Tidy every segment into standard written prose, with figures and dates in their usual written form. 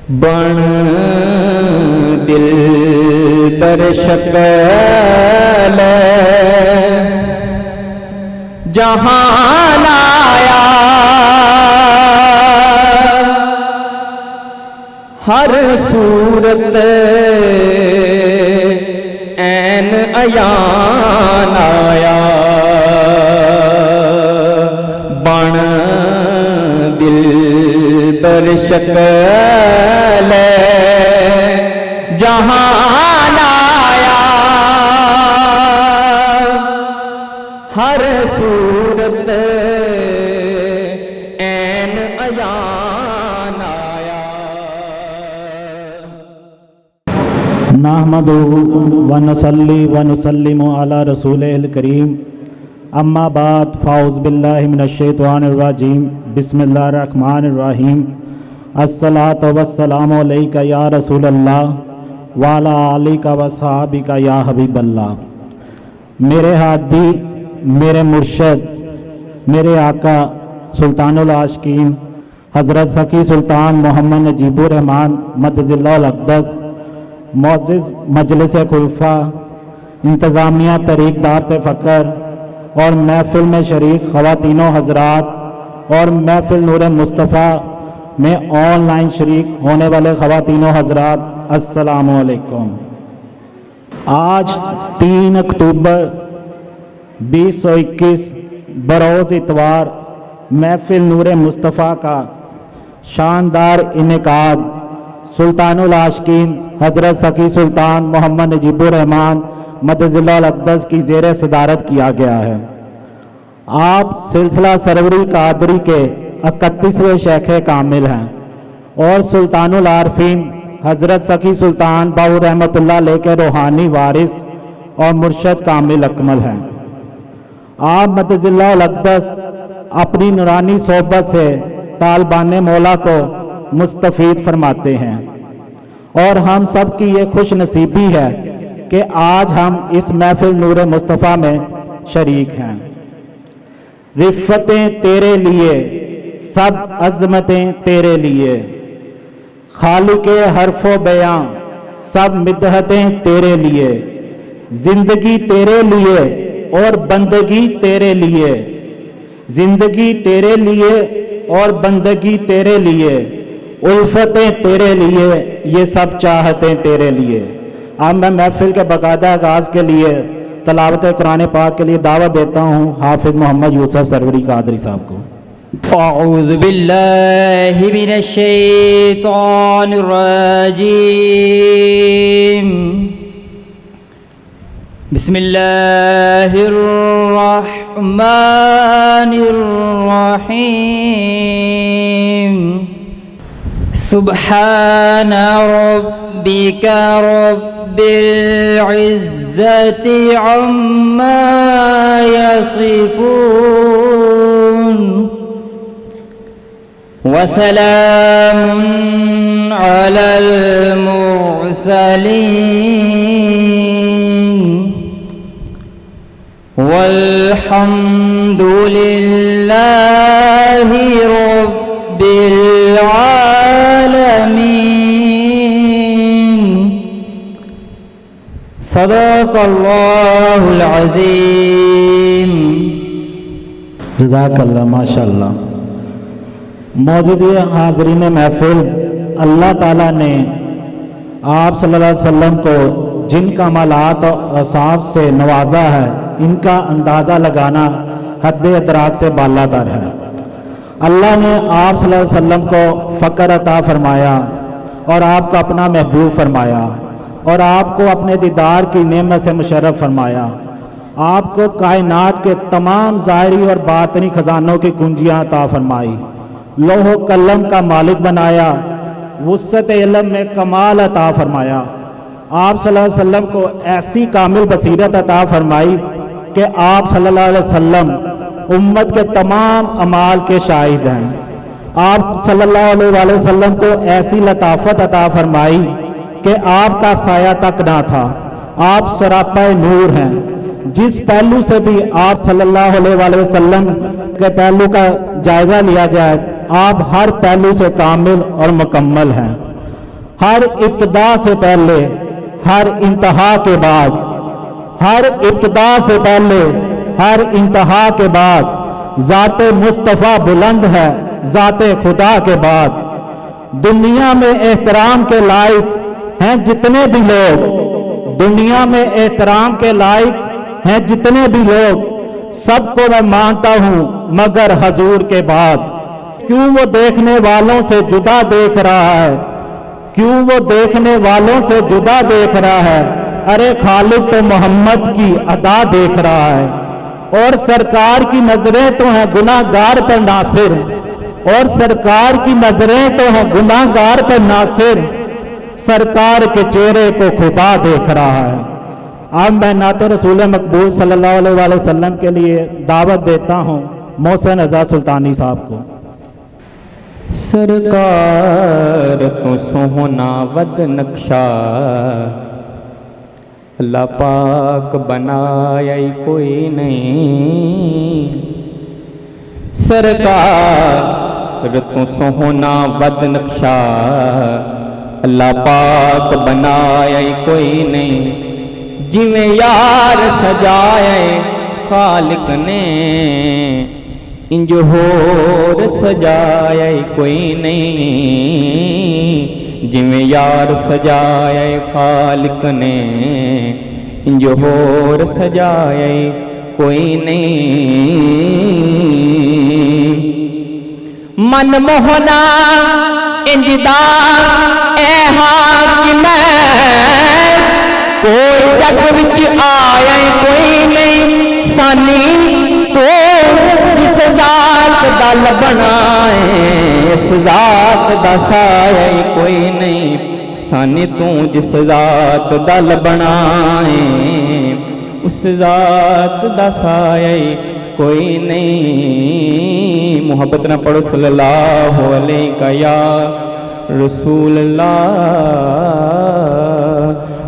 بن دل بر شکل جہان آیا، ہر صورت عین عیان آیا، بن دل بر شکل جہان آیا، ہر صورت عین عیان آیا۔ نحمدہ ونصلی ونسلم علی رسولہ الکریم، اما بعد فاعوذ باللہ من الشیطان الرجیم، بسم اللہ الرحمن الرحیم۔ الصلاۃ والسلام علیک یا رسول اللہ وعلی آلک وصحابک یا حبیب اللہ۔ میرے ہادی، میرے مرشد، میرے آقا سلطان العاشقین حضرت سخی سلطان محمد نجیب الرحمن مدظ اللہ الاقدس، معزز مجلس خلفاء، انتظامیہ طریق دعوت فقر اور محفل میں شریک خواتینوں حضرات اور محفل نور مصطفیٰ میں آن لائن شریک ہونے والے خواتینوں حضرات، السلام علیکم۔ آج 3 اکتوبر 2021 بروز اتوار محفل نور مصطفیٰ کا شاندار انعقاد سلطان العاشقین حضرت سخی سلطان محمد نجیب الرحمن مدظ اللہ الاقدس کی زیر صدارت کیا گیا ہے۔ آپ سلسلہ سروری قادری کے 31ویں شیخ کامل ہیں اور سلطان العارفین حضرت سخی سلطان باہو رحمۃ اللہ علیہ کے روحانی وارث اور مرشد کامل اکمل ہیں۔ آپ مدظ اللہ الاقدس اپنی نورانی صحبت سے طالبان مولا کو مستفید فرماتے ہیں، اور ہم سب کی یہ خوش نصیبی ہے کہ آج ہم اس محفل نور مصطفیٰ میں شریک ہیں۔ رفتیں تیرے لیے، سب عظمتیں تیرے لیے، خالق حرف و بیاں سب مدحتیں تیرے لیے، زندگی تیرے لیے اور بندگی تیرے لیے، زندگی تیرے لیے اور بندگی تیرے لیے، الفتیں تیرے لیے، یہ سب چاہتیں تیرے لیے۔ اب میں محفل کے باقاعدہ آغاز کے لیے تلاوت قرآن پاک کے لیے دعوت دیتا ہوں حافظ محمد یوسف سروری قادری صاحب کو۔ اعوذ باللہ من الشیطان الرجیم، بسم اللہ الرحمن الرحیم۔ سبحان ربک رب العزة عما يصفون، وسلام على المرسلين، والحمد لله رب العالمين۔ صدق اللہ العظیم۔ جزاک اللہ، ماشاء اللہ۔ موجود حاضرین محفل، اللہ تعالیٰ نے آپ صلی اللہ علیہ وسلم کو جن کمالات اور اوصاف سے نوازا ہے، ان کا اندازہ لگانا حد ادراک سے بالاتر ہے۔ اللہ نے آپ صلی اللہ علیہ وسلم کو فقر عطا فرمایا اور آپ کو اپنا محبوب فرمایا، اور آپ کو اپنے دیدار کی نعمت سے مشرف فرمایا۔ آپ کو کائنات کے تمام ظاہری اور باطنی خزانوں کی کنجیاں عطا فرمائی، لوح و قلم کا مالک بنایا، وسعت علم میں کمال عطا فرمایا۔ آپ صلی اللہ علیہ وسلم کو ایسی کامل بصیرت عطا فرمائی کہ آپ صلی اللہ علیہ وسلم امت کے تمام اعمال کے شاہد ہیں۔ آپ صلی اللہ علیہ وسلم کو ایسی لطافت عطا فرمائی کہ آپ کا سایہ تک نہ تھا۔ آپ سراپا نور ہیں، جس پہلو سے بھی آپ صلی اللہ علیہ وسلم کے پہلو کا جائزہ لیا جائے، آپ ہر پہلو سے کامل اور مکمل ہیں۔ ہر ابتدا سے پہلے، ہر انتہا کے بعد، ہر ابتدا سے پہلے، ہر انتہا کے بعد ذات مصطفیٰ بلند ہے ذات خدا کے بعد۔ دنیا میں احترام کے لائق ہیں جتنے بھی لوگ، دنیا میں احترام کے لائق ہیں جتنے بھی لوگ، سب کو میں مانتا ہوں مگر حضور کے بعد۔ کیوں وہ دیکھنے والوں سے جدا دیکھ رہا ہے، کیوں وہ دیکھنے والوں سے جدا دیکھ رہا ہے، ارے خالق تو محمد کی ادا دیکھ رہا ہے۔ اور سرکار کی نظریں تو ہیں گناہ گار پر ناصر، اور سرکار کی نظریں تو ہیں گناہ گار پر ناصر، سرکار کے چہرے کو خدا دیکھ رہا ہے۔ اب میں نعت رسول مقبول صلی اللہ علیہ وآلہ وسلم کے لیے دعوت دیتا ہوں محسن رضا سلطانی صاحب کو۔ سرکار تو سوہنا ود نقشہ اللہ پاک بنایا ہی کوئی نہیں، سرکار تو سوہنا ود نقشہ اللہ پاک بنایا ہی کوئی نہیں، جویں یار سجائے خالق نے انج ہور سجایا ہی کوئی نہیں، جویں یار سجایا خالق نے انج ہور سجایا ہی کوئی نہیں۔ من موہنا انج دا اے حاکم کوئی جگ وچ آیا کوئی نہیں، سانی تو جس ذات دا لبنا ہے اس ذات دا سایہ کوئی نہیں، سانی تو جس ذات دا لبنا ہے اس ذات دا سایہ کوئی نہیں۔ محبت نہ پڑھو صلی اللہ علیہ یا رسول اللہ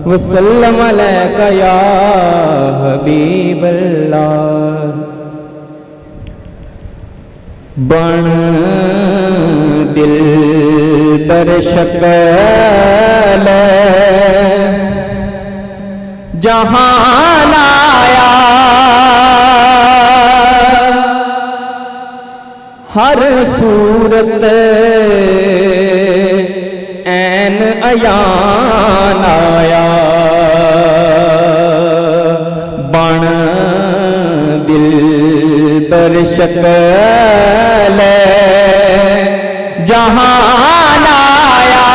وسلم علیہ یا حبیب اللہ۔ بن دل بر شکل جہان آیا، ہر صورت عین عیان آیا، بن دل بر شکل جہان آیا،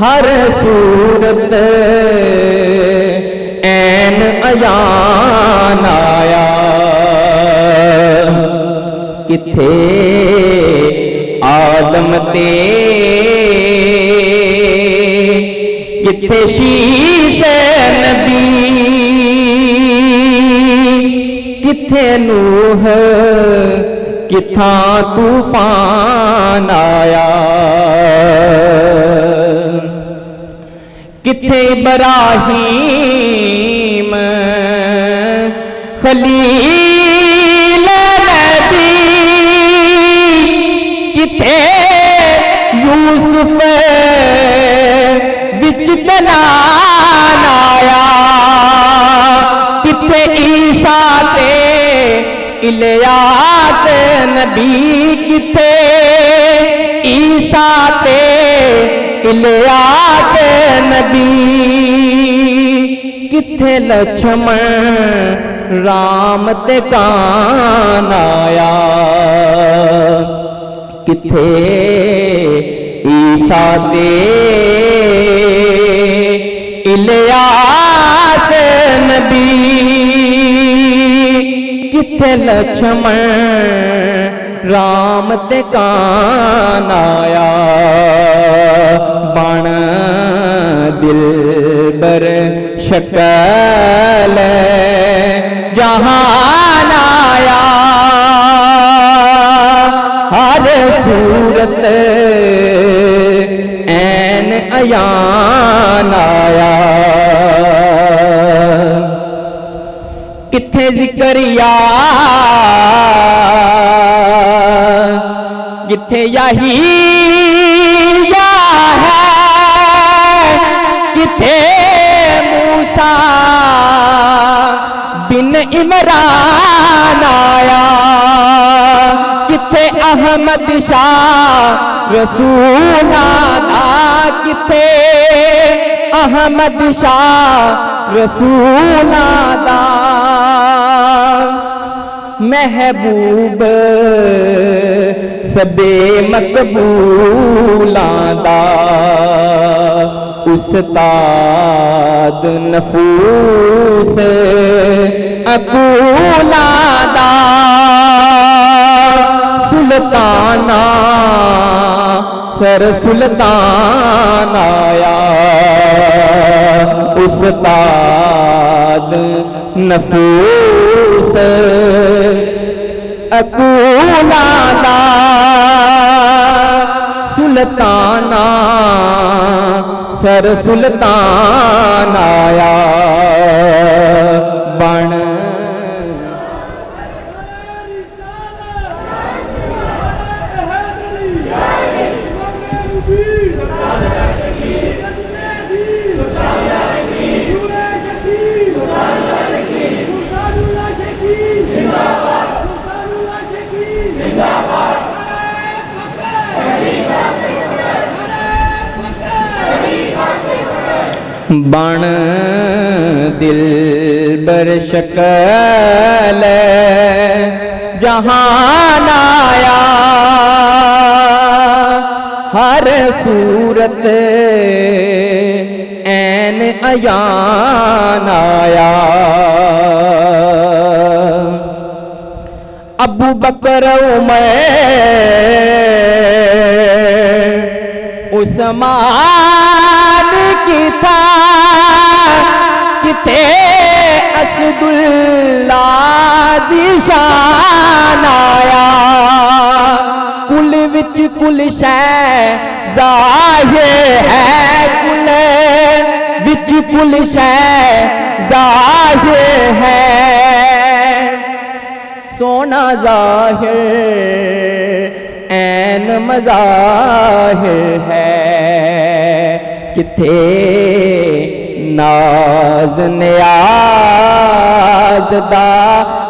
ہر صورت عین عیان آیا، کتھے آدم تے کتھے شیس نبی، کتھے نوح کتھاں طوفان آیا، کتھے ابراہیم خلیل نبی، کتھے یوسف وچ کنعان آیا، کتھے عیسیٰ تے الیاس نبی، کتھے عیسیٰ تے الیاس نبی، کتھے لچھمن رام تے کان آیا، کتھے عیسیٰ تے الیاس نبی، کتھے لچھمن رام تے کان آیا، بن دل بر شکل جہان آیا، ہر صورت عین عیان آیا، کتھے ذکریا کتھے یہی یا ہے کتھے موسیٰ بن عمران آیا کتھے احمد شاہ رسول آدھا کتھے احمد شاہ رسول آدھا محبوب سبے مقبول آدھا استاد نفوس اقول آدھا سلطانہ سر سلطان آیا استاد نفوس اقول آدھا سلطانہ سر سلطان آیا بن بن دل بر شکل جہان آیا ہر صورت عین عیان آیا ابو بکر عمر عثمان کی تھا کتے اسد اللہ دی شان آیا کل وچ کل شے ظاہر ہے کل وچ کل شے ظاہر ہے سونا ظاہر عین مظاہر ہے کتھے ناز نیاز دا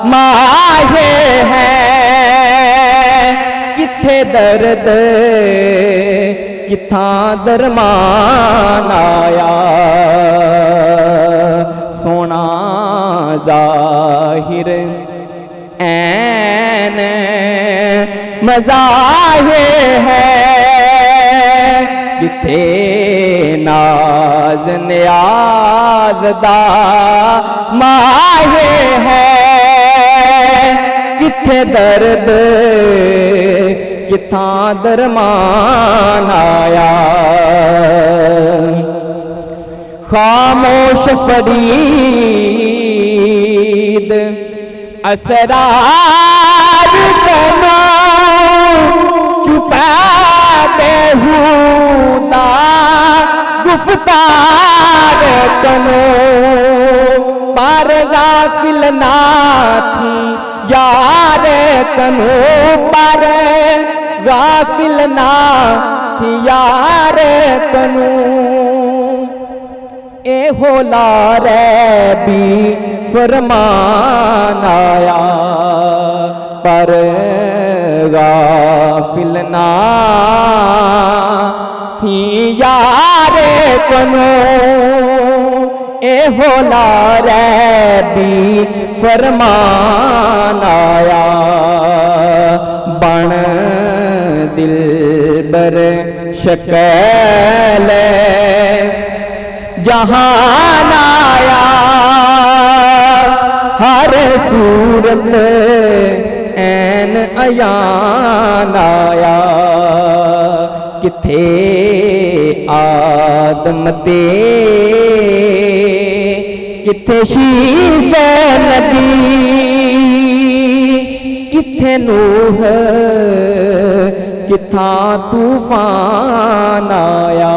ماہر ہے کتھے درد کتھاں درمان آیا سونا ظاہر عین مظاہر ہے کتھے ناز نیاز دا ماہر ہے کتھے درد کتھاں درمان آیا خاموش فرید اسرار کنو چھپا بیہودہ گفتار کنو پر غافل نہ تھی یار کنو پر غافل نہ تھی یار کنو اے ہولا ربی فرمان آیا پر غافل نہ تھی یار کنو اے ہولا ربی فرمان آیا بن دل بر شکل جہان آیا ہر صورت عین عیان آیا کتھے آدم تے کتھے شیث نبی کتھے نوح کتھاں طوفان آیا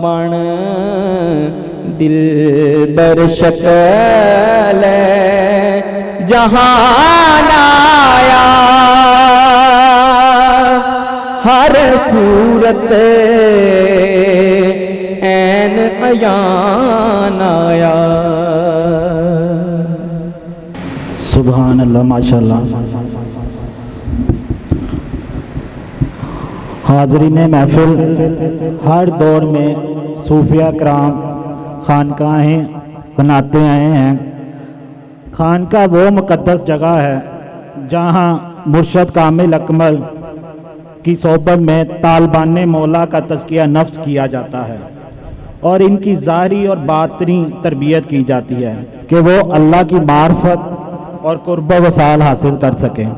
بن دل بر شکل جہان آیا ہر صورت عین عیان آیا۔ سبحان اللہ، ماشاءاللہ۔ حاضرین محفل، ہر دور میں صوفیہ کرام خانقاہیں بناتے آئے ہیں۔ خانقاہ وہ مقدس جگہ ہے جہاں مرشد کامل اکمل کی صحبت میں طالبان مولا کا تزکیہ نفس کیا جاتا ہے اور ان کی ظاہری اور باطنی تربیت کی جاتی ہے کہ وہ اللہ کی معرفت اور قرب و وصال حاصل کر سکیں۔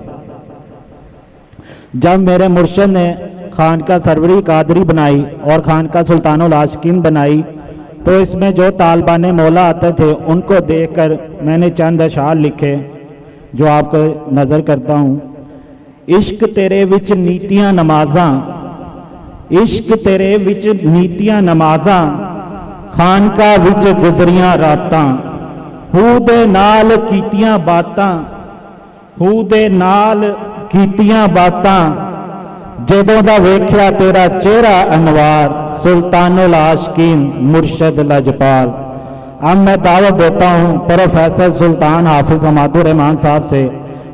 جب میرے مرشد نے خانقاہ سروری قادری بنائی اور خانقاہ سلطان العاشقین بنائی تو اس میں جو طالبان مولا آتے تھے ان کو دیکھ کر میں نے چند اشعار لکھے جو آپ کو نظر کرتا ہوں۔ عشق تیرے وچ نیتیاں نمازاں، عشق تیرے وچ نیتیاں نمازاں، خانقاہ وچ گزریاں راتاں، ہو دے نال کیتیاں باتاں، ہو دے نال کیتیاں باتاں، جدوں دا ویکھیا تیرا چہرہ انوار، سلطان العاشقین مرشد لجپال۔ اب میں دعوت دیتا ہوں پروفیسر سلطان حافظ حماد الرحمان صاحب سے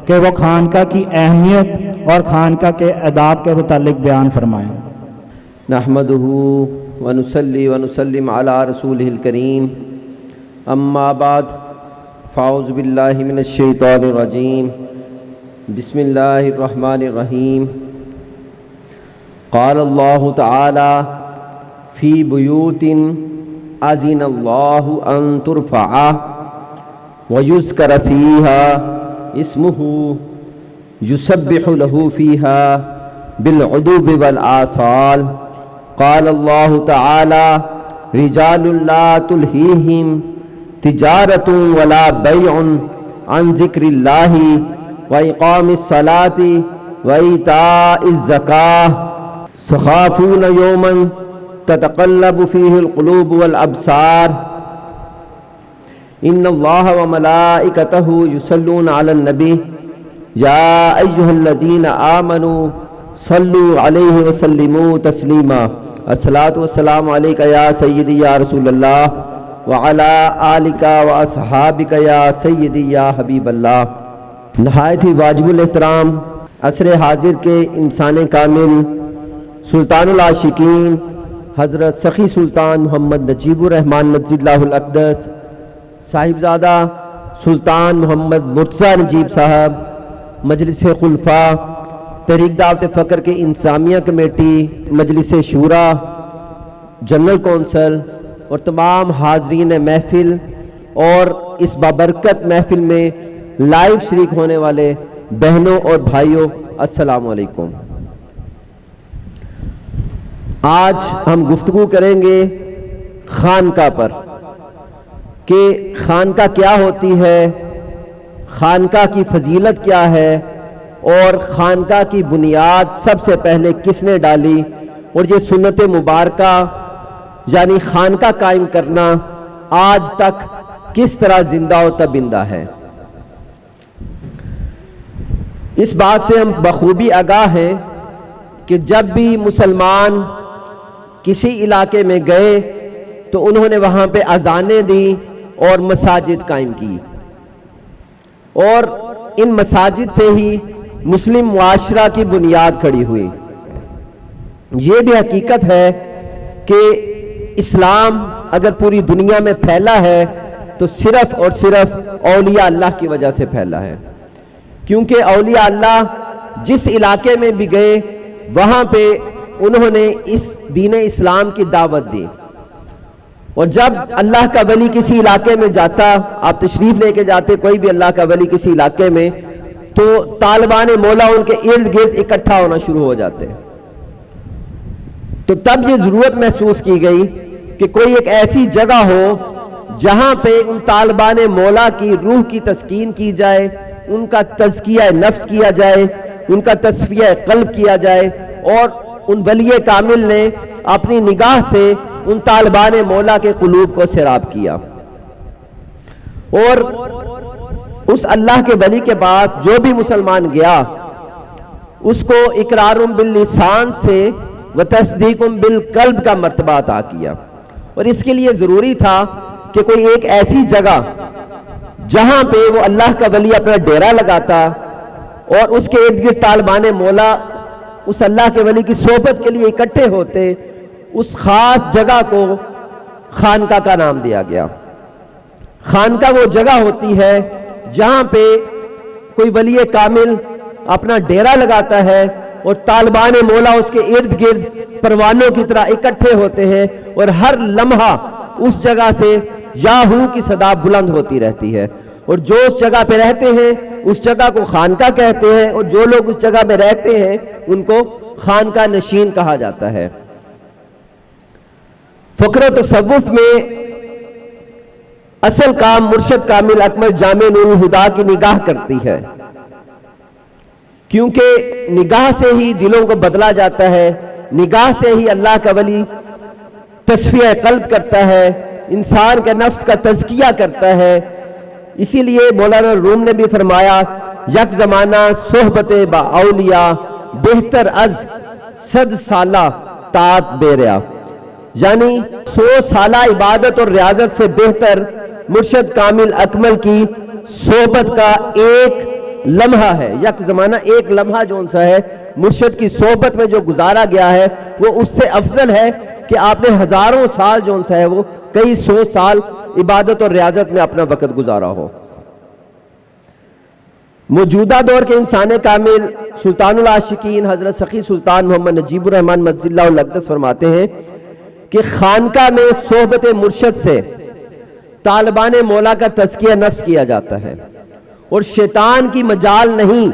کہ وہ خانقاہ کی اہمیت اور خانقاہ کے آداب کے متعلق بیان فرمائیں۔ نحمدہ ونصلی ونسلم علی رسولہ الکریم، اما بعد فاعوذ باللہ من الشیطان الرجیم، بسم اللہ الرحمن الرحیم۔ قال اللہ تعالی فی بیوت اذن اللہ ان ترفع ویذکر فیہا اسمہ یسبح لہ فیہا بالعدو والآصال۔ قال اللہ تعالی رجال لا تلہیہم تجارۃ ولا بیع عن ذکر اللہ وإقام الصلاة وإیتاء الزکاة سخافون یوما تتقلب فیہ القلوب والابصار ان اللہ وملائکتہ یصلون علی النبی یا ایہا الذین آمنوا صلوا علیہ وسلموا تسلیما۔ الصلاۃ والسلام علیک یا سیدی یا رسول اللہ وعلی آلک واصحابک یا سیدی یا حبیب اللہ۔ نہایت ہی واجب الاحترام عصر حاضر کے انسان کامل سلطان العاشقین حضرت سخی سلطان محمد نجیب الرحمن مجد اللہ الاقدس صاحبزادہ سلطان محمد مرتضیٰ نجیب صاحب، مجلس خلفاء، تحریک دعوت فقر کے انتظامیہ کمیٹی، مجلس شورا، جنرل کونسل اور تمام حاضرین محفل اور اس بابرکت محفل میں لائیو شریک ہونے والے بہنوں اور بھائیوں، السلام علیکم۔ آج ہم گفتگو کریں گے خانقاہ پر کہ خانقاہ کیا ہوتی ہے، خانقاہ کی فضیلت کیا ہے اور خانقاہ کی بنیاد سب سے پہلے کس نے ڈالی، اور یہ سنت مبارکہ یعنی خانقاہ قائم کرنا آج تک کس طرح زندہ و تابندہ ہے۔ اس بات سے ہم بخوبی آگاہ ہیں کہ جب بھی مسلمان کسی علاقے میں گئے تو انہوں نے وہاں پہ اذانیں دی اور مساجد قائم کی، اور ان مساجد سے ہی مسلم معاشرہ کی بنیاد کھڑی ہوئی۔ یہ بھی حقیقت ہے کہ اسلام اگر پوری دنیا میں پھیلا ہے تو صرف اور صرف اولیاء اللہ کی وجہ سے پھیلا ہے، کیونکہ اولیاء اللہ جس علاقے میں بھی گئے وہاں پہ انہوں نے اس دین اسلام کی دعوت دی، اور جب اللہ کا ولی کسی علاقے میں جاتا، آپ تشریف لے کے جاتے کوئی بھی اللہ کا ولی کسی علاقے میں، تو طالبان مولا ان کے ارد گرد اکٹھا ہونا شروع ہو جاتے ہیں۔ تو تب یہ ضرورت محسوس کی گئی کہ کوئی ایک ایسی جگہ ہو جہاں پہ ان طالبان مولا کی روح کی تسکین کی جائے، ان کا تزکیہ نفس کیا جائے، ان کا تصفیہ قلب کیا جائے، اور ان ولی کامل نے اپنی نگاہ سے ان طالبان مولا کے قلوب کو سیراب کیا، اور اس اللہ کے ولی کے پاس جو بھی مسلمان گیا اس کو اقرارم باللسان سے و تصدیقم بالقلب کا مرتبہ عطا کیا، اور اس کے لیے ضروری تھا کہ کوئی ایک ایسی جگہ جہاں پہ وہ اللہ کا ولی اپنا ڈیرا لگاتا اور اس کے ارد گرد طالبان مولا اس اللہ کے ولی کی صحبت کے لیے اکٹھے ہوتے، اس خاص جگہ کو خانقاہ کا نام دیا گیا۔ خانقاہ وہ جگہ ہوتی ہے جہاں پہ کوئی ولی کامل اپنا ڈیرا لگاتا ہے اور طالبان مولا اس کے ارد گرد پروانوں کی طرح اکٹھے ہوتے ہیں، اور ہر لمحہ اس جگہ سے یاہو کی صدا بلند ہوتی رہتی ہے، اور جو اس جگہ پہ رہتے ہیں اس جگہ کو خانقاہ کہتے ہیں، اور جو لوگ اس جگہ پہ رہتے ہیں ان کو خانقاہ نشین کہا جاتا ہے۔ فقر و تصوف میں اصل کام مرشد کامل اکمل جامع نور الہدا کی نگاہ کرتی ہے، کیونکہ نگاہ سے ہی دلوں کو بدلا جاتا ہے، نگاہ سے ہی اللہ کا ولی تصفیہ قلب کرتا ہے، انسان کے نفس کا تزکیہ کرتا ہے۔ اسی لیے مولانا روم نے بھی فرمایا، یک زمانہ صحبت با اولیاء بہتر از 100 سالہ طاعت بیریا، یعنی 100 سالہ عبادت اور ریاضت سے بہتر مرشد کامل اکمل کی صحبت کا ایک لمحہ ہے۔ یک زمانہ ایک لمحہ جو سا ہے مرشد کی صحبت میں جو گزارا گیا ہے وہ اس سے افضل ہے کہ آپ نے ہزاروں سال جو سا ہے وہ کئی 100 سال عبادت اور ریاضت میں اپنا وقت گزارا ہو۔ موجودہ دور کے انسان کامل سلطان العاشقین حضرت سخی سلطان محمد نجیب الرحمن مجزی اللہ الاقدس فرماتے ہیں کہ خانقاہ میں صحبت مرشد سے طالبان مولا کا تزکیہ نفس کیا جاتا ہے، اور شیطان کی مجال نہیں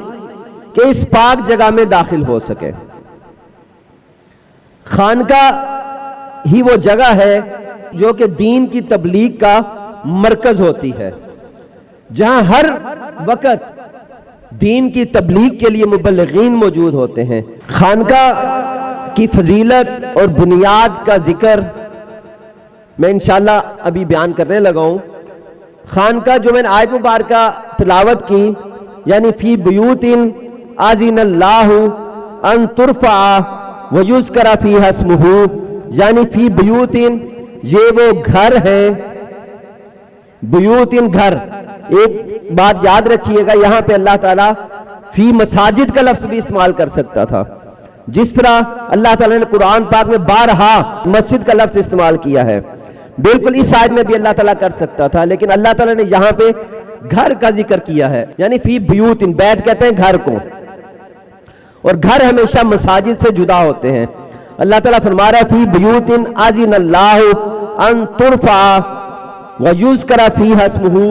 کہ اس پاک جگہ میں داخل ہو سکے۔ خانقاہ ہی وہ جگہ ہے جو کہ دین کی تبلیغ کا مرکز ہوتی ہے، جہاں ہر وقت دین کی تبلیغ کے لیے مبلغین موجود ہوتے ہیں۔ خانقاہ کی فضیلت اور بنیاد کا ذکر میں انشاءاللہ ابھی بیان کرنے لگا ہوں۔ خانقاہ جو میں نے آیت مبارکہ تلاوت کی، یعنی فی بیوت اذن اللہ ان ترفع ویذکر فیہا اسمہ، یعنی فی بیوت، یہ وہ گھر ہے، بیوت گھر۔ ایک بات یاد رکھیے گا، یہاں پہ اللہ تعالیٰ فی مساجد کا لفظ بھی استعمال کر سکتا تھا، جس طرح اللہ تعالیٰ نے قرآن پاک میں بارہا مسجد کا لفظ استعمال کیا ہے، بالکل اس آیت میں بھی اللہ تعالیٰ کر سکتا تھا، لیکن اللہ تعالیٰ نے یہاں پہ گھر کا ذکر کیا ہے، یعنی فی بیوت، بیت کہتے ہیں گھر کو، اور گھر ہمیشہ مساجد سے جدا ہوتے ہیں۔ اللہ تعالیٰ فرما رہا ہے فی بیوت اذن اللہ ان ترفع ویذکر فیہا اسمہ،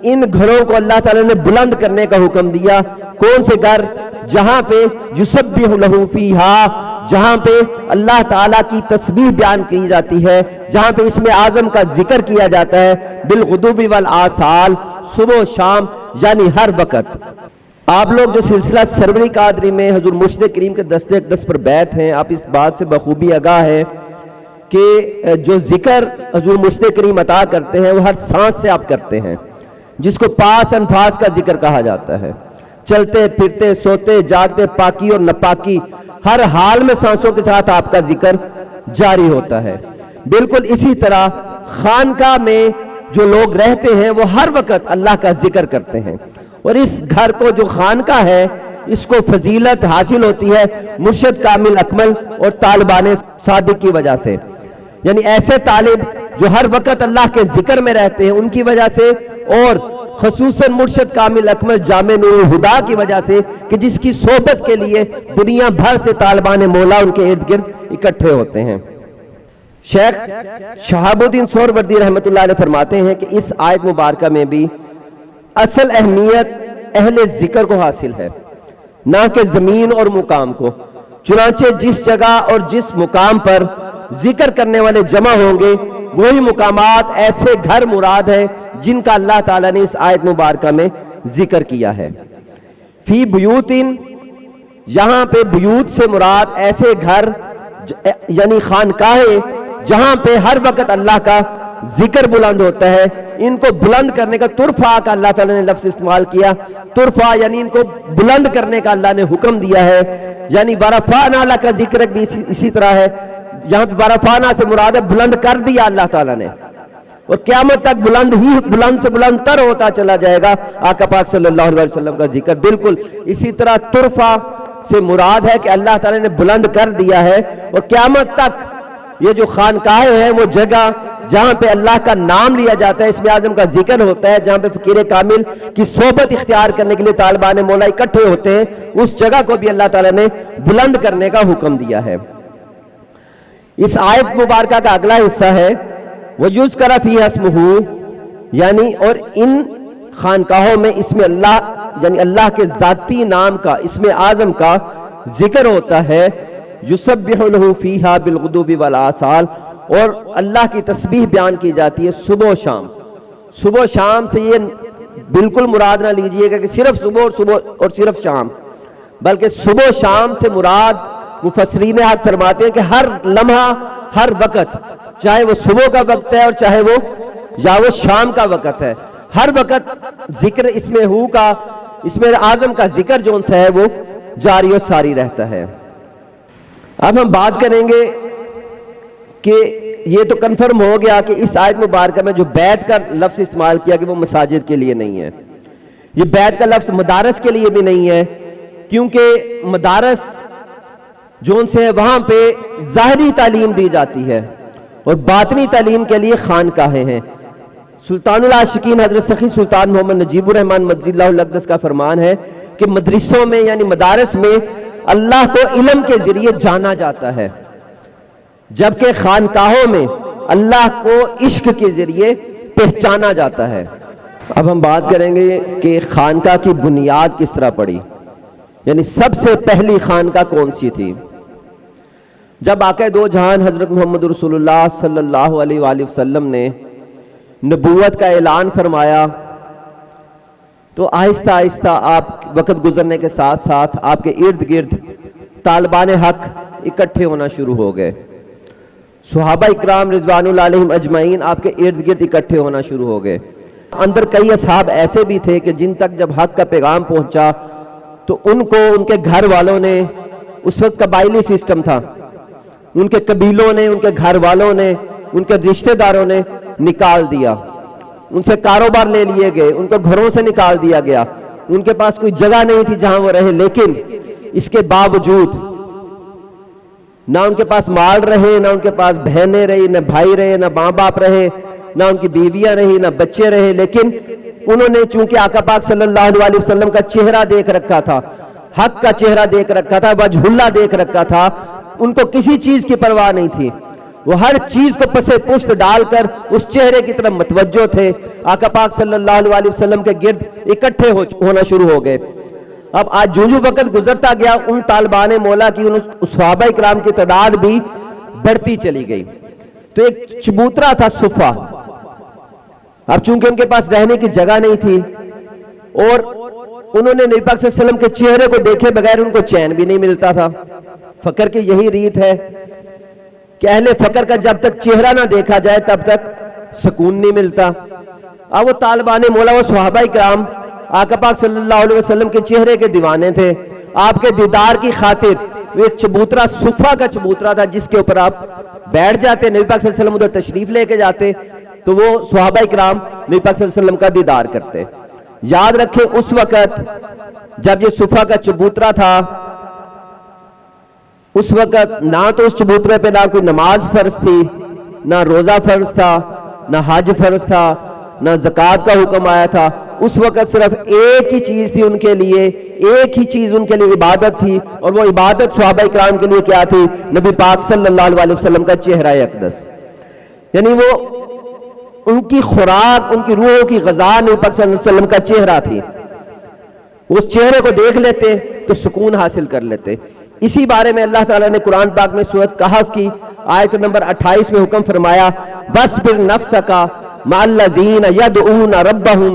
ان گھروں کو اللہ تعالیٰ نے بلند کرنے کا حکم دیا۔ کون سے گھر؟ جہاں پہ یسبح لہ فیہا، جہاں پہ اللہ تعالیٰ کی تسبیح بیان کی جاتی ہے، جہاں پہ اسم اعظم کا ذکر کیا جاتا ہے، بالغدو والآصال، صبح و شام، یعنی ہر وقت۔ آپ لوگ جو سلسلہ سرور قادری میں حضور مرشد کریم کے دست اقدس پر بیعت ہیں، آپ اس بات سے بخوبی آگاہ ہے کہ جو ذکر حضور مرشد کریم عطا کرتے ہیں وہ ہر سانس سے آپ کرتے ہیں، جس کو پاس انفاس کا ذکر کہا جاتا ہے۔ چلتے پھرتے سوتے جاگتے پاکی اور نپاکی، ہر حال میں سانسوں کے ساتھ آپ کا ذکر جاری ہوتا ہے۔ بالکل اسی طرح خانقاہ میں جو لوگ رہتے ہیں وہ ہر وقت اللہ کا ذکر کرتے ہیں، اور اس گھر کو جو خانقاہ ہے اس کو فضیلت حاصل ہوتی ہے مرشد کامل اکمل اور طالبان صادق کی وجہ سے، یعنی ایسے طالب جو ہر وقت اللہ کے ذکر میں رہتے ہیں ان کی وجہ سے، اور خصوصاً مرشد کامل اکمل جامع نور الہدا کی وجہ سے کہ جس کی صحبت کے لیے دنیا بھر سے طالبان مولا ان کے ارد گرد اکٹھے ہوتے ہیں۔ شیخ شہاب الدین سہروردی رحمۃ اللہ علیہ فرماتے ہیں کہ اس آیت مبارکہ میں بھی اصل اہمیت اہل ذکر کو حاصل ہے، نہ کہ زمین اور مقام کو۔ چنانچہ جس جگہ اور جس مقام پر ذکر کرنے والے جمع ہوں گے وہی مقامات ایسے گھر مراد ہیں جن کا اللہ تعالیٰ نے اس آیت مبارکہ میں ذکر کیا ہے۔ فی بیوت، یہاں پہ بیوت سے مراد ایسے گھر یعنی خانقاہیں جہاں پہ ہر وقت اللہ کا ذکر بلند ہوتا ہے، ان کو بلند کرنے کا ترفع کا اللہ تعالیٰ نے لفظ استعمال کیا. ترفع یعنی ان کو بلند کرنے کا اللہ نے حکم دیا ہے. یعنی ورفعنا لک ذکرک بھی اسی طرح ہے. یہاں پہ ورفعنا سے مراد ہے بلند کر دیا اللہ تعالیٰ نے، اور قیامت تک بلند سے بلند تر ہوتا چلا جائے گا آقا پاک صلی اللہ علیہ وسلم کا ذکر. بالکل اسی طرح ترفع سے مراد ہے کہ اللہ تعالیٰ نے بلند کر دیا ہے، اور قیامت تک یہ جو خانقاہیں ہیں وہ جگہ جہاں پہ اللہ کا نام لیا جاتا ہے، اسم اعظم کا ذکر ہوتا ہے، جہاں پہ فقیر کامل کی صحبت اختیار کرنے کے لیے طالبان مولا اکٹھے ہوتے ہیں، اس جگہ کو بھی اللہ تعالیٰ نے بلند کرنے کا حکم دیا ہے. اس آیت مبارکہ کا اگلا حصہ ہے وَيُذْكَرَ فِيهَا اسْمُهُ، یعنی اور ان خانقاہوں میں اسم اللہ یعنی اللہ کے ذاتی نام کا، اسم اعظم کا ذکر ہوتا ہے. یسبح له فیہا بالغدو والآصال، اور اللہ کی تسبیح بیان کی جاتی ہے صبح و شام. صبح و شام سے یہ بالکل مراد نہ لیجئے گا کہ صرف صبح اور صرف شام، بلکہ صبح و شام سے مراد مفسرین حق فرماتے ہیں کہ ہر لمحہ ہر وقت، چاہے وہ صبح کا وقت ہے اور چاہے وہ شام کا وقت ہے، ہر وقت ذکر اسم اعظم کا ذکر جو ان سے ہے وہ جاری و ساری رہتا ہے. اب ہم بات کریں گے کہ یہ تو کنفرم ہو گیا کہ اس آیت مبارکہ میں جو بیت کا لفظ استعمال کیا کہ وہ مساجد کے لیے نہیں ہے. یہ بیت کا لفظ مدارس کے لیے بھی نہیں ہے، کیونکہ مدارس جو ان سے ہے وہاں پہ ظاہری تعلیم دی جاتی ہے اور باطنی تعلیم کے لیے خانقاہیں ہیں. سلطان العاشقین حضرت سخی سلطان محمد نجیب الرحمن مجزی اللہ الاقدس کا فرمان ہے کہ مدرسوں میں یعنی مدارس میں اللہ کو علم کے ذریعے جانا جاتا ہے، جبکہ خانقاہوں میں اللہ کو عشق کے ذریعے پہچانا جاتا ہے. اب ہم بات کریں گے کہ خانقاہ کی بنیاد کس طرح پڑی، یعنی سب سے پہلی خانقاہ کون سی تھی. جب آقا دو جہان حضرت محمد رسول اللہ صلی اللہ علیہ وآلہ وسلم نے نبوت کا اعلان فرمایا تو آہستہ آہستہ آپ وقت گزرنے کے ساتھ ساتھ آپ کے ارد گرد طالبان حق اکٹھے ہونا شروع ہو گئے. صحابہ اکرام رضوان اللہ علیہم اجمعین آپ کے ارد گرد اکٹھے ہونا شروع ہو گئے. اندر کئی اصحاب ایسے بھی تھے کہ جن تک جب حق کا پیغام پہنچا تو ان کو ان کے گھر والوں نے، اس وقت قبائلی سسٹم تھا، ان کے قبیلوں نے، ان کے گھر والوں نے، ان کے رشتہ داروں نے نکال دیا. ان سے کاروبار لے لیے گئے، ان کو گھروں سے نکال دیا گیا، ان کے پاس کوئی جگہ نہیں تھی جہاں وہ رہے. لیکن اس کے باوجود نہ ان کے پاس مال رہے، نہ ان کے پاس بہنیں رہی، نہ بھائی رہے، نہ ماں باپ رہے، نہ ان کی بیویاں رہی، نہ بچے رہے. لیکن انہوں نے چونکہ آقا پاک صلی اللہ علیہ وسلم کا چہرہ دیکھ رکھا تھا، حق کا چہرہ دیکھ رکھا تھا، وجہ اللہ دیکھ رکھا تھا، ان کو کسی چیز کی پرواہ نہیں تھی. وہ ہر چیز کو پسے پشت ڈال کر اس چہرے کی طرف متوجہ تھے. آقا پاک صلی اللہ علیہ وسلم کے گرد اکٹھے ہونا شروع ہو گئے. اب آج جو وقت گزرتا گیا ان طالبان مولا کی، ان صحابہ اکرام کی تعداد بھی بڑھتی چلی گئی. تو ایک چبوترا تھا صفہ. اب چونکہ ان کے پاس رہنے کی جگہ نہیں تھی اور انہوں نے نبی پاک صلی اللہ علیہ وسلم کے چہرے کو دیکھے بغیر ان کو چین بھی نہیں ملتا تھا. فقر کی یہی ریت ہے کہ اہل فقر کا جب تک چہرہ نہ دیکھا جائے تب تک سکون نہیں ملتا. اب وہ طالبان مولا، وہ صحابہ کرام آقا پاک صلی اللہ علیہ وسلم کے چہرے کے دیوانے تھے. آپ کے دیدار کی خاطر وہ ایک چبوترا، صفہ کا چبوترا تھا جس کے اوپر آپ بیٹھ جاتے، نبی پاک صلی اللہ علیہ وسلم ادھر تشریف لے کے جاتے تو وہ صحابہ کرام نبی پاک صلی اللہ علیہ وسلم کا دیدار کرتے. یاد رکھیں اس وقت جب یہ صفہ کا چبوترا تھا، اس وقت نہ تو اس چبوترے پہ نہ کوئی نماز فرض تھی، نہ روزہ فرض تھا، نہ حج فرض تھا، نہ زکوٰۃ کا حکم آیا تھا. اس وقت صرف ایک ہی چیز تھی ان کے لیے، ایک ہی چیز ان کے لیے عبادت تھی، اور وہ عبادت صحابہ کرام کے لیے کیا تھی؟ نبی پاک صلی اللہ علیہ وسلم کا چہرہ اقدس. یعنی وہ ان کی خوراک، ان کی روحوں کی غذا نبی پاک صلی اللہ علیہ وسلم کا چہرہ تھی. اس چہرے کو دیکھ لیتے تو سکون حاصل کر لیتے. اسی بارے میں اللہ تعالیٰ نے قرآن پاک میں سورۃ کہف کی آیت نمبر 28 میں حکم فرمایا، وَاصْبِرْ نَفْسَكَ مَعَ الَّذِينَ يَدْعُونَ رَبَّهُمْ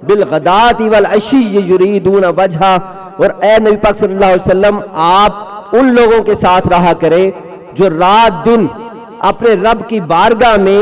بِالْغَدَاةِ وَالْعَشِيِّ يُرِيدُونَ وَجْهَهُ. اور اے نبی پاک صلی اللہ علیہ وسلم، آپ ان لوگوں کے ساتھ رہا کریں جو رات دن اپنے رب کی بارگاہ میں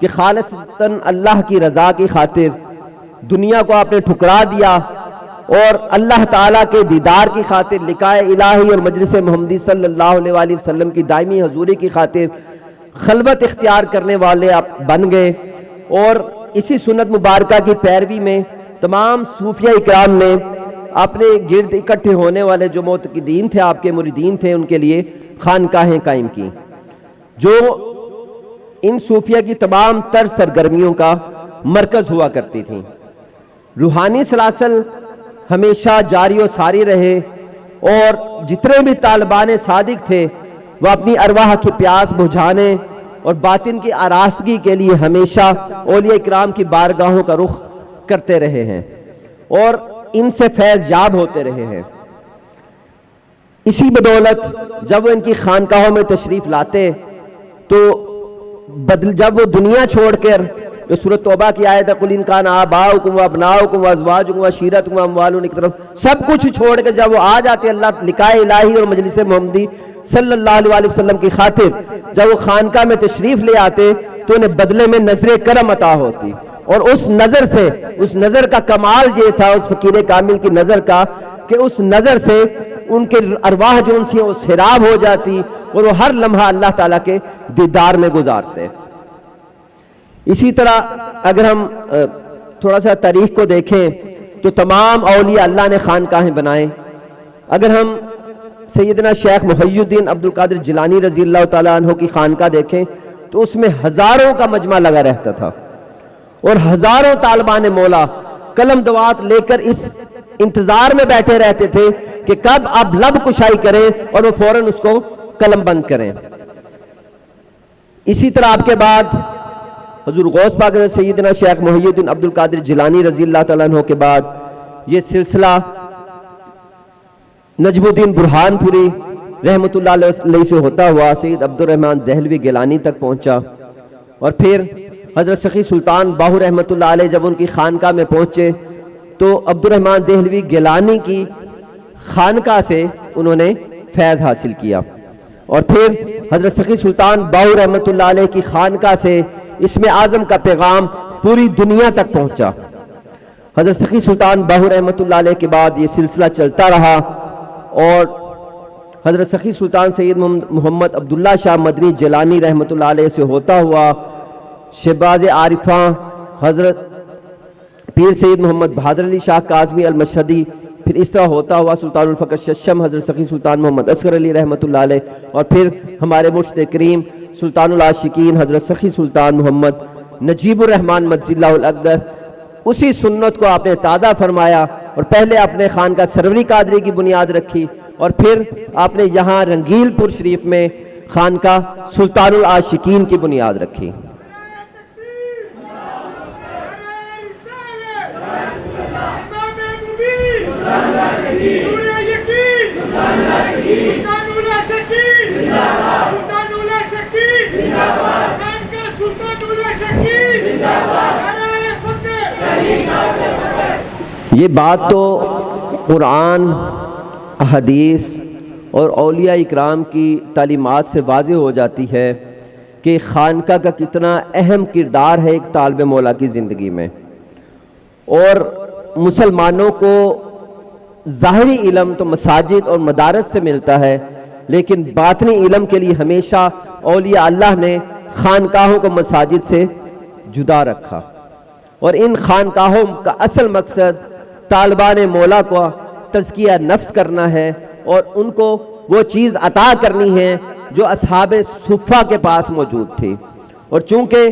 کہ خالصتاً اللہ کی رضا کی خاطر دنیا کو آپ نے ٹھکرا دیا اور اللہ تعالیٰ کے دیدار کی خاطر لقاء الہی اور مجلس محمدی صلی اللہ علیہ وآلہ وسلم کی دائمی حضوری کی خاطر خلوت اختیار کرنے والے آپ بن گئے، اور اسی سنت مبارکہ کی پیروی میں تمام صوفیہ اکرام نے اپنے گرد اکٹھے ہونے والے جو معتقدین تھے، آپ کے مریدین تھے، ان کے لیے خانقاہیں قائم کی جو ان صوفیہ کی تمام تر سرگرمیوں کا مرکز ہوا کرتی تھیں۔ روحانی سلاسل ہمیشہ جاری و ساری رہے، اور جتنے بھی طالبان صادق تھے وہ اپنی ارواح کی پیاس بجھانے اور باطن کی آراستگی کے لیے ہمیشہ اولیاء اکرام کی بارگاہوں کا رخ کرتے رہے ہیں اور ان سے فیض یاب ہوتے رہے ہیں۔ اسی بدولت جب وہ ان کی خانقاہوں میں تشریف لاتے تو جب وہ دنیا چھوڑ کر جو سورۃ توبہ کی آیت ہے قُلْ إِنْ كَانَ آبَاؤُكُمْ وَأَبْنَاؤُكُمْ وَأَزْوَاجُكُمْ وَعَشِيرَتُكُمْ وَأَمْوَالٌ کی طرف سب کچھ چھوڑ کے جب وہ آ جاتے اللہ لقاء الہی اور مجلس محمدی صلی اللہ علیہ وسلم کی خاطر، جب وہ خانقاہ میں تشریف لے آتے تو انہیں بدلے میں نظر کرم عطا ہوتی، اور اس نظر سے، اس نظر کا کمال یہ تھا اس فقیر کامل کی نظر کا کہ اس نظر سے ان کے ارواح جو ان سے وہ سیراب ہو جاتی اور وہ ہر لمحہ اللہ تعالیٰ کے دیدار میں گزارتے۔ اسی طرح اگر ہم تھوڑا سا تاریخ کو دیکھیں تو تمام اولیاء اللہ نے خانقاہیں بنائے۔ اگر ہم سیدنا شیخ محی الدین عبد القادر جیلانی رضی اللہ تعالیٰ عنہ کی خانقاہ دیکھیں تو اس میں ہزاروں کا مجمع لگا رہتا تھا، اور ہزاروں طالبان مولا قلم دوات لے کر اس انتظار میں بیٹھے رہتے تھے کہ کب اب لب کشائی کریں اور وہ فوراً اس کو قلم بند کریں۔ اسی طرح آپ کے بعد حضور غوث پاک سیدنا شیخ محی الدین عبد القادر جیلانی رضی اللہ تعالیٰ عنہ کے بعد یہ سلسلہ نجم الدین برہان پوری رحمۃ اللہ علیہ سے ہوتا ہوا سید عبد الرحمن دہلوی گیلانی تک پہنچا، اور پھر حضرت سخی سلطان باہو رحمۃ اللہ علیہ جب ان کی خانقاہ میں پہنچے تو عبد الرحمن دہلوی گیلانی کی خانقاہ سے انہوں نے فیض حاصل کیا، اور پھر حضرت سخی سلطان باہو رحمۃ اللہ علیہ کی خانقاہ سے اسم اعظم کا پیغام پوری دنیا تک پہنچا۔ حضرت سخی سلطان باہو رحمۃ اللہ علیہ کے بعد یہ سلسلہ چلتا رہا، اور حضرت سخی سلطان سید محمد عبداللہ شاہ مدنی جیلانی رحمۃ اللہ علیہ سے ہوتا ہوا شہباز عارفاں حضرت پیر سید محمد بہادر علی شاہ کاظمی المشہدی، پھر اس طرح ہوتا ہوا سلطان الفقر ششم حضرت سخی سلطان محمد اصغر علی رحمۃ اللہ علیہ، اور پھر ہمارے مرشد کریم سلطان العاشقین حضرت سخی سلطان محمد نجیب الرحمن مجزی اللہ الاقدس۔ اسی سنت کو آپ نے تازہ فرمایا، اور پہلے اپنے خانقاہ سروری قادری کی بنیاد رکھی، اور پھر آپ نے یہاں رنگیل پور شریف میں خانقاہ سلطان العاشقین کی بنیاد رکھی۔ یہ بات تو قرآن، احادیث اور اولیاء اکرام کی تعلیمات سے واضح ہو جاتی ہے کہ خانقاہ کا کتنا اہم کردار ہے ایک طالب مولا کی زندگی میں، اور مسلمانوں کو ظاہری علم تو مساجد اور مدارس سے ملتا ہے، لیکن باطنی علم کے لیے ہمیشہ اولیاء اللہ نے خانقاہوں کو مساجد سے جدا رکھا، اور ان خانقاہوں کا اصل مقصد طالبان مولا کو تزکیہ نفس کرنا ہے، اور ان کو وہ چیز عطا کرنی ہے جو اصحاب صفہ کے پاس موجود تھی۔ اور چونکہ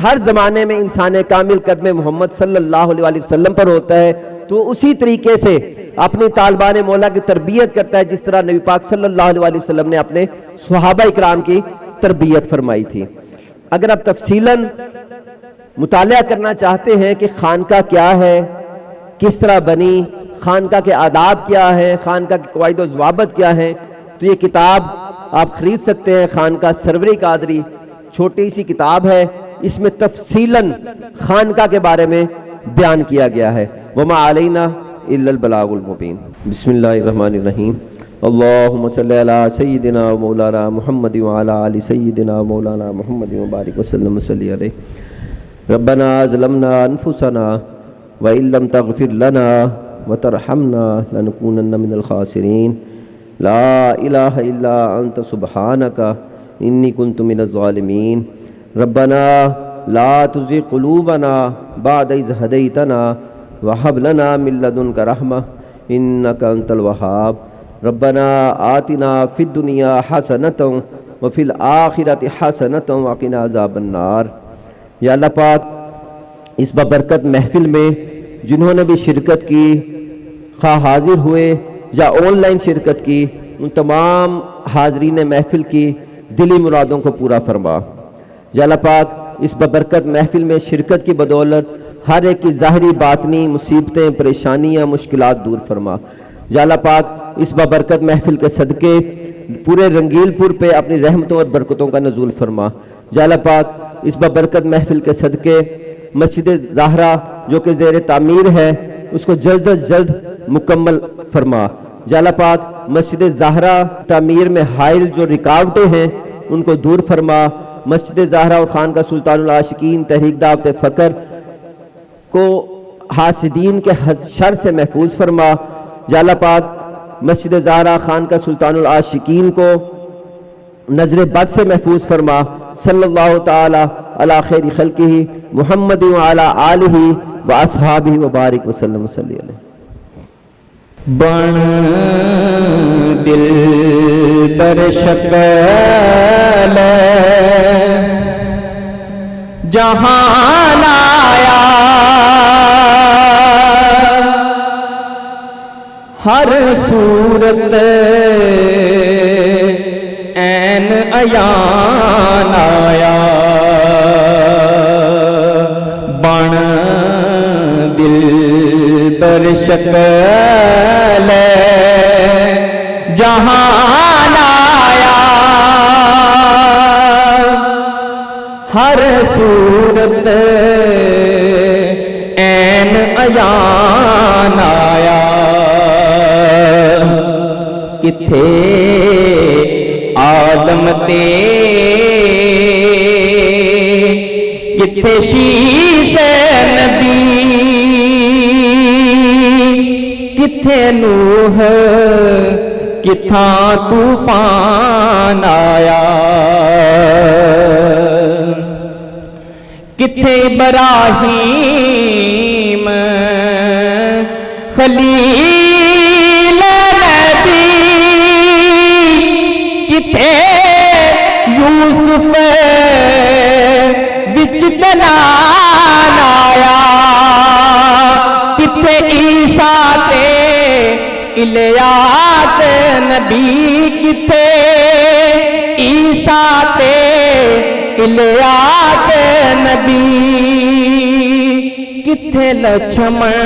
ہر زمانے میں انسان کامل قدم محمد صلی اللہ علیہ وسلم پر ہوتا ہے، تو اسی طریقے سے اپنی طالبان مولا کی تربیت کرتا ہے جس طرح نبی پاک صلی اللہ علیہ وسلم نے اپنے صحابہ اکرام کی تربیت فرمائی تھی۔ اگر آپ تفصیلاً مطالعہ کرنا چاہتے ہیں کہ خانقاہ کیا ہے، کس طرح بنی، خانقاہ کے آداب کیا ہے، خانقاہ کے قواعد و ضوابط کیا ہیں، تو یہ کتاب آپ خرید سکتے ہیں، خانقاہ سروری قادری، چھوٹی سی کتاب ہے، اس میں تفصیلاً خانقاہ کے بارے میں بیان کیا گیا ہے۔ وما علینا الا البلاغ المبین۔ بسم اللہ الرحمن الرحیم۔ اللهم صل على سيدنا ومولانا محمد وعلى آل سيدنا ومولانا محمد وبارك وسلم وصلي عليه ربنا ظلمنا أنفسنا وإن لم تغفر لنا وترحمنا لنكونن من الخاسرين لا إله إلا أنت سبحانك إني كنت من الظالمين ربنا لا تزغ قلوبنا بعد إذ هديتنا وهب لنا من لدنك رحمة إنك أنت الوهاب ربنا آتنا في الدنيا حسنة وفي الآخرة حسنة وقنا عذاب النار۔ یا اللہ پاک اس بابرکت محفل میں جنہوں نے بھی شرکت کی، خواہ حاضر ہوئے یا آن لائن شرکت کی، ان تمام حاضرین محفل کی دلی مرادوں کو پورا فرما۔ یا اللہ پاک اس بابرکت محفل میں شرکت کی بدولت ہر ایک کی ظاہری باطنی مصیبتیں، پریشانیاں، مشکلات دور فرما۔ یا اللہ پاک اس بابرکت محفل کے صدقے پورے رنگیل پور پہ اپنی رحمتوں اور برکتوں کا نزول فرما۔ یا اللہ پاک اس بابرکت محفل کے صدقے مسجد زہرا جو کہ زیر تعمیر ہے اس کو جلد از جلد مکمل فرما۔ یا اللہ پاک مسجد زہرا تعمیر میں حائل جو رکاوٹیں ہیں ان کو دور فرما۔ مسجد زہرا اور خانقاہ سلطان العاشقین تحریک دعوت فقر کو حاسدین کے شر سے محفوظ فرما۔ یا اللہ پاک مسجد زہرا خانقاہ سلطان العاشقین کو نظر بد سے محفوظ فرما۔ صلی اللہ تعالی علی خیر خلقہ محمد وعلی آلہ واصحابہ وبارک وسلم وصلی علیہ۔ بن دل بر شکل جہان آیا ہر صورت عین عیان آیا بن دل بر شکل جہان آیا ہر صورت عین عیان آیا کتھے عالم تے کتھے شیش نبی کتھے نوح کتھاں طوفان آیا کتھے ابراہیم خلیل نبی کتھے یوسف وچ کنعان آیا کتھے عیسیٰ تے الیاس نبی کتھے عیسیٰ تے الیاس نبی کتھے لچھمن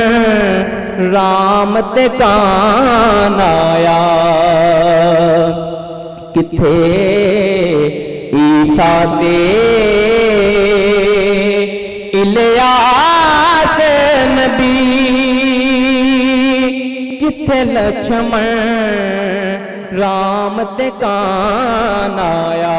رام تے کان آیا کتھے عیسیٰ تے الیاس نبی کتھے لچھمن رام تے کان آیا